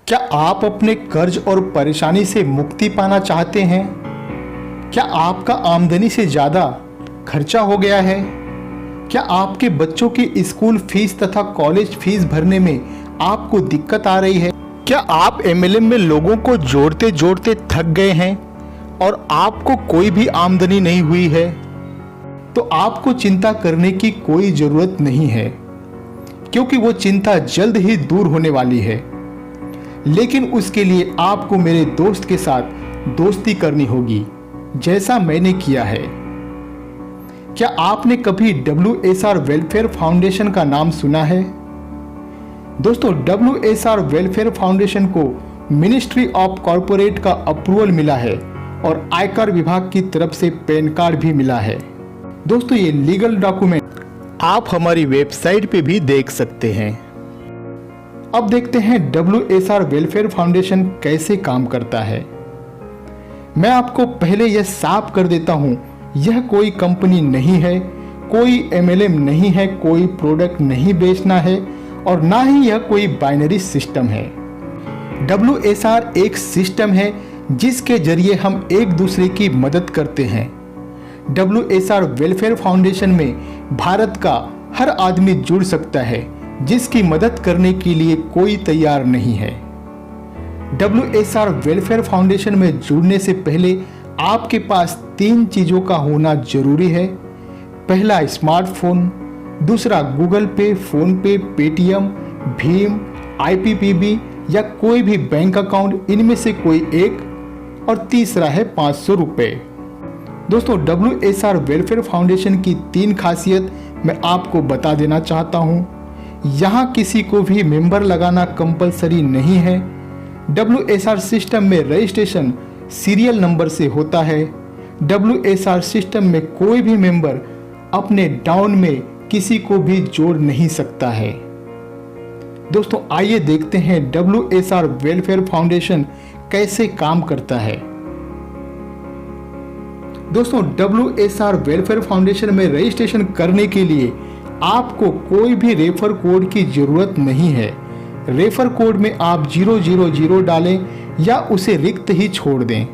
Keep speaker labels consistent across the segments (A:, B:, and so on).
A: क्या आप अपने कर्ज और परेशानी से मुक्ति पाना चाहते हैं? क्या आपका आमदनी से ज़्यादा खर्चा हो गया है? क्या आपके बच्चों की स्कूल फीस तथा कॉलेज फीस भरने में आपको दिक्कत आ रही है? क्या आप एमएलएम में लोगों को जोड़ते जोड़ते थक गए हैं और आपको कोई भी आमदनी नहीं हुई है? तो आपको चिंता करने की कोई ज़रूरत नहीं है, क्योंकि वो चिंता जल्द ही दूर होने वाली है। लेकिन उसके लिए आपको मेरे दोस्त के साथ दोस्ती करनी होगी, जैसा मैंने किया है। क्या आपने कभी WSR वेलफेयर फाउंडेशन का नाम सुना है? दोस्तों, WSR वेलफेयर फाउंडेशन को मिनिस्ट्री ऑफ कॉरपोरेट का अप्रूवल मिला है और आयकर विभाग की तरफ से पैन कार्ड भी मिला है। दोस्तों, ये लीगल डॉक्यूमेंट आप हमारी वेबसाइट पे भी देख सकते हैं। अब देखते हैं WSR वेलफेयर फाउंडेशन कैसे काम करता है। मैं आपको पहले यह साफ कर देता हूं, यह कोई कंपनी नहीं है, कोई MLM नहीं है, कोई प्रोडक्ट नहीं बेचना है और ना ही यह कोई बाइनरी सिस्टम है। WSR एक सिस्टम है जिसके जरिए हम एक दूसरे की मदद करते हैं। WSR वेलफेयर फाउंडेशन में भारत का हर आदमी जुड़ सकता है, जिसकी मदद करने के लिए कोई तैयार नहीं है। WSR वेलफेयर फाउंडेशन में जुड़ने से पहले आपके पास 3 चीज़ों का होना जरूरी है। पहला, स्मार्टफोन। दूसरा, गूगल पे, फोन पे, पेटीएम, भीम, IPPB या कोई भी बैंक अकाउंट, इनमें से कोई एक। और तीसरा है 500 रुपये। दोस्तों, WSR वेलफेयर फाउंडेशन की 3 खासियत मैं आपको बता देना चाहता हूँ। यहाँ किसी को भी मेंबर लगाना कंपलसरी नहीं है। WSR सिस्टम में रजिस्ट्रेशन सीरियल नंबर से होता है। WSR सिस्टम में कोई भी मेंबर अपने डाउन में किसी को भी जोड़ नहीं सकता है। दोस्तों, आइए देखते हैं WSR वेलफेयर फाउंडेशन कैसे काम करता है। दोस्तों, WSR वेलफेयर फाउंडेशन में रजिस्ट्रेशन करने के लिए आपको कोई भी रेफर कोड की जरूरत नहीं है। रेफर कोड में आप 000 डालें या उसे रिक्त ही छोड़ दें।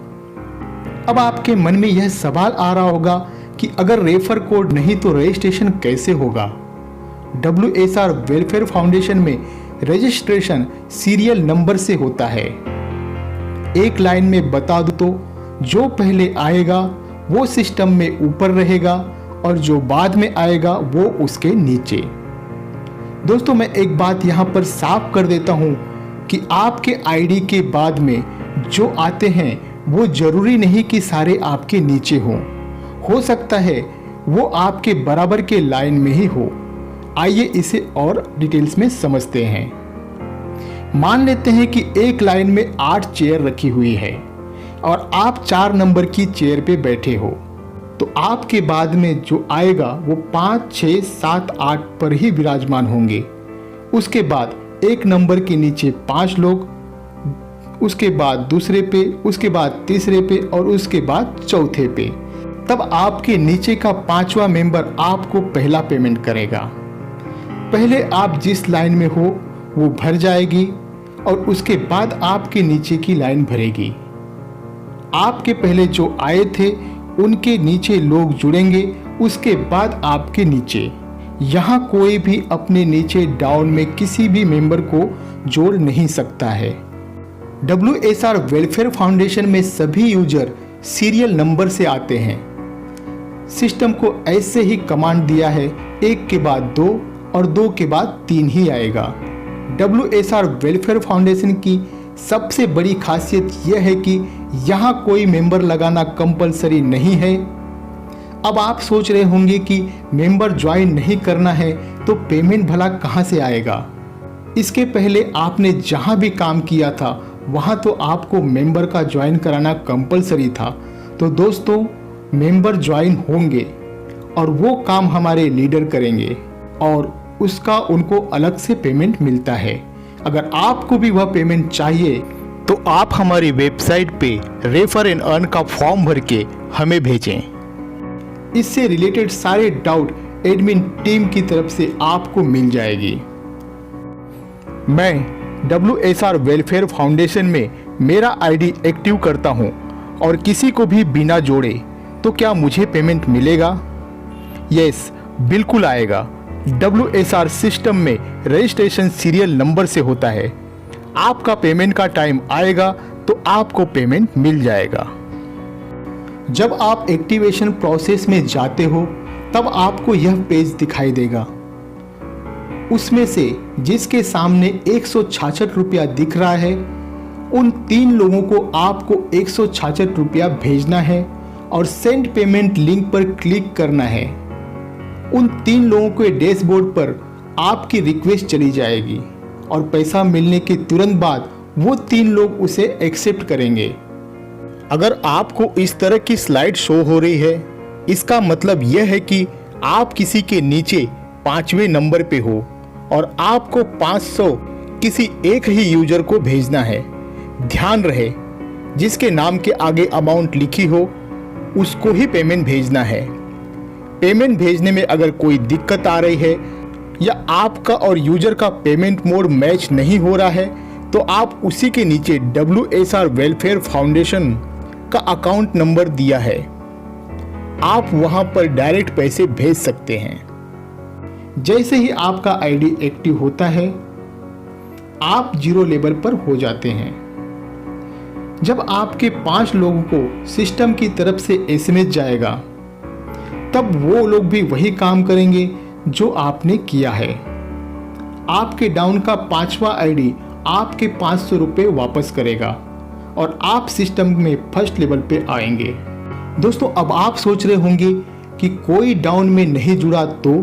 A: अब आपके मन में यह सवाल आ रहा होगा कि अगर रेफर कोड नहीं तो रजिस्ट्रेशन कैसे होगा? WSR वेलफेयर फाउंडेशन में रजिस्ट्रेशन सीरियल नंबर से होता है। एक लाइन में बता दूं तो जो पहले आएगा वो सिस्टम में ऊपर रहेगा और जो बाद में आएगा वो उसके नीचे। दोस्तों, मैं एक बात यहाँ पर साफ कर देता हूँ कि आपके ID के बाद में जो आते हैं वो जरूरी नहीं कि सारे आपके नीचे हों। हो सकता है वो आपके बराबर के लाइन में ही हो। आइए इसे और डिटेल्स में समझते हैं। मान लेते हैं कि एक लाइन में 8 चेयर रखी हुई है और आप 4 नंबर की चेयर पे बैठे हो, तो आपके बाद में जो आएगा वो 5, 6, 7, 8 पर ही विराजमान होंगे। उसके बाद एक नंबर के नीचे 5 लोग, उसके बाद दूसरे पे, उसके बाद तीसरे पे और उसके बाद चौथे पे। तब आपके नीचे का 5वां मेंबर आपको पहला पेमेंट करेगा। पहले आप जिस लाइन में हो वो भर जाएगी और उसके बाद आपके नीचे की लाइन भरेगी। आपके पहले जो आए थे उनके नीचे लोग जुड़ेंगे, उसके बाद आपके नीचे। यहाँ कोई भी अपने नीचे डाउन में किसी भी मेंबर को जोड़ नहीं सकता है। WSR वेलफेयर फाउंडेशन में सभी यूजर सीरियल नंबर से आते हैं। सिस्टम को ऐसे ही कमांड दिया है, 1 के बाद 2 और 2 के बाद 3 ही आएगा। WSR वेलफेयर फाउंडेशन की सबसे बड़ी खासियत यह है कि यहाँ कोई मेंबर लगाना कंपलसरी नहीं है। अब आप सोच रहे होंगे कि मेंबर ज्वाइन नहीं करना है तो पेमेंट भला कहाँ से आएगा? इसके पहले आपने जहाँ भी काम किया था वहाँ तो आपको मेंबर का ज्वाइन कराना कंपलसरी था। तो दोस्तों, मेंबर ज्वाइन होंगे और वो काम हमारे लीडर करेंगे और उसका उनको अलग से पेमेंट मिलता है। अगर आपको भी वह पेमेंट चाहिए तो आप हमारी वेबसाइट पे रेफर एंड अर्न का फॉर्म भर के हमें भेजें। इससे रिलेटेड सारे डाउट एडमिन टीम की तरफ से आपको मिल जाएगी। मैं WSR वेलफेयर फाउंडेशन में मेरा आईडी एक्टिव करता हूं और किसी को भी बिना जोड़े, तो क्या मुझे पेमेंट मिलेगा? यस, बिल्कुल आएगा। WSR सिस्टम में रजिस्ट्रेशन सीरियल नंबर से होता है। आपका पेमेंट का टाइम आएगा तो आपको पेमेंट मिल जाएगा। जब आप एक्टिवेशन प्रोसेस में जाते हो तब आपको यह पेज दिखाई देगा। उसमें से जिसके सामने 166 रुपया दिख रहा है, उन 3 लोगों को आपको 166 रुपया भेजना है और सेंड पेमेंट लिंक पर क्लिक करना है। उन 3 लोगों के डैशबोर्ड पर आपकी रिक्वेस्ट चली जाएगी और पैसा मिलने के तुरंत बाद वो 3 लोग उसे एक्सेप्ट करेंगे। अगर आपको इस तरह की स्लाइड शो हो रही है, इसका मतलब यह है कि आप किसी के नीचे 5वें नंबर पे हो और आपको 500 किसी एक ही यूजर को भेजना है। ध्यान रहे, जिसके नाम के आगे अमाउंट लिखी हो उसको ही पेमेंट भेजना है। पेमेंट भेजने में अगर कोई दिक्कत आ रही है या आपका और यूजर का पेमेंट मोड मैच नहीं हो रहा है तो आप उसी के नीचे WSR वेलफेयर फाउंडेशन का अकाउंट नंबर दिया है, आप वहां पर डायरेक्ट पैसे भेज सकते हैं। जैसे ही आपका आईडी एक्टिव होता है, आप 0 लेवल पर हो जाते हैं। जब आपके 5 लोगों को सिस्टम की तरफ से SMS जाएगा, तब वो लोग भी वही काम करेंगे जो आपने किया है। आपके डाउन का 5वां आईडी आपके 500 रुपये वापस करेगा और आप सिस्टम में फर्स्ट लेवल पे आएंगे। दोस्तों, अब आप सोच रहे होंगे कि कोई डाउन में नहीं जुड़ा तो,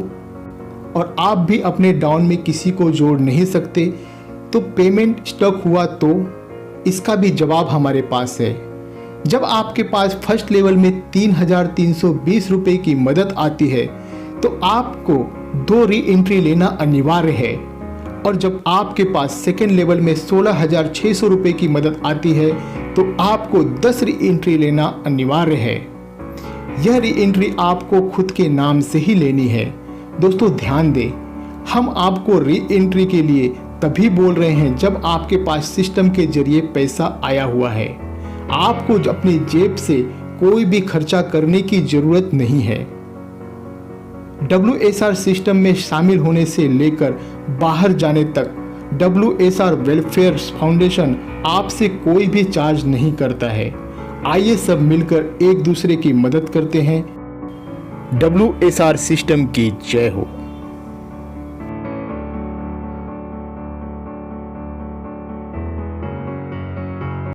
A: और आप भी अपने डाउन में किसी को जोड़ नहीं सकते तो पेमेंट स्टक हुआ तो, इसका भी जवाब हमारे पास है। जब आपके पास फर्स्ट लेवल में 3320 रुपये की मदद आती है तो आपको 2 री एंट्री लेना अनिवार्य है, और जब आपके पास सेकेंड लेवल में 16,600 रुपये की मदद आती है तो आपको 10 री एंट्री लेना अनिवार्य है। यह री एंट्री आपको खुद के नाम से ही लेनी है। दोस्तों, ध्यान दें, हम आपको री एंट्री के लिए तभी बोल रहे हैं जब आपके पास सिस्टम के जरिए पैसा आया हुआ है। आपको अपनी जेब से कोई भी खर्चा करने की जरूरत नहीं है। WSR सिस्टम में शामिल होने से लेकर बाहर जाने तक WSR वेलफेयर फाउंडेशन आपसे कोई भी चार्ज नहीं करता है। आइए सब मिलकर एक दूसरे की मदद करते हैं। WSR सिस्टम की जय हो।